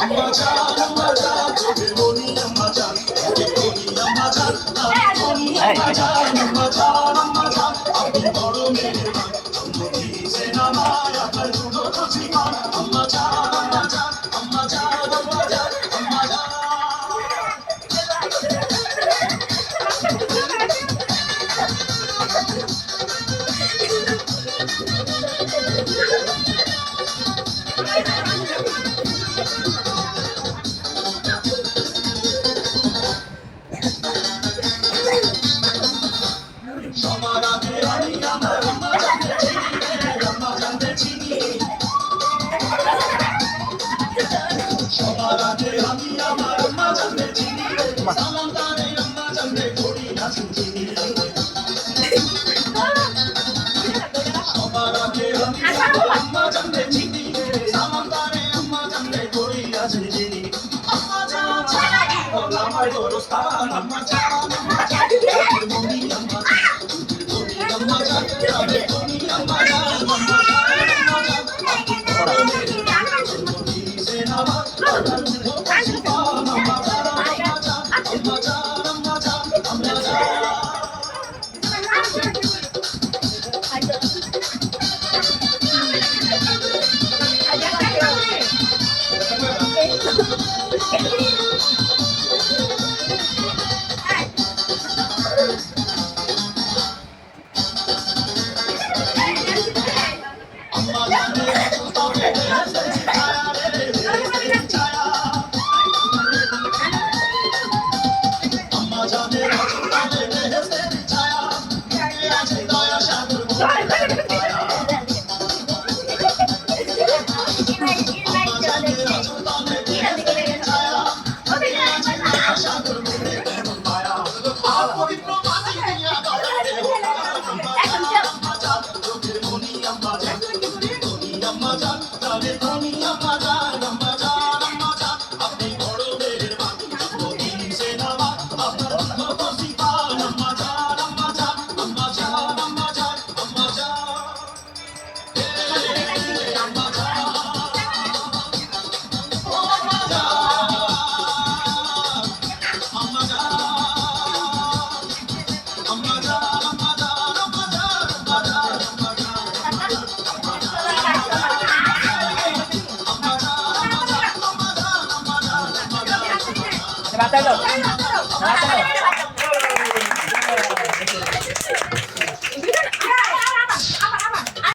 আম্মা জান চোখের মনি আম্মা জান মনি আম্মা জান মনি আম্মা জান আপনি বড় মেহেরবান জন্ম দিয়েছেন আমায় আপনার দুটো জীবন আম্মা জান আম্মা জান আম্মা জান আম্মা জান আম্মা জান সবার আগে আমি আমার আম্মা জানতে চিনি আম্মা জানতে চিনি সবার আগে আমি আমার আম্মা জানতে চিনি সালাম তারে আম্মা জানতে করি না চিনি সবার আগে আমি আমার আম্মা জানতে চিনি সালাম তারে আম্মা জানতে করি না চিনি আম্মা জান আমার দোস্তান আম্মা জান মনি আম্মা Bata lo.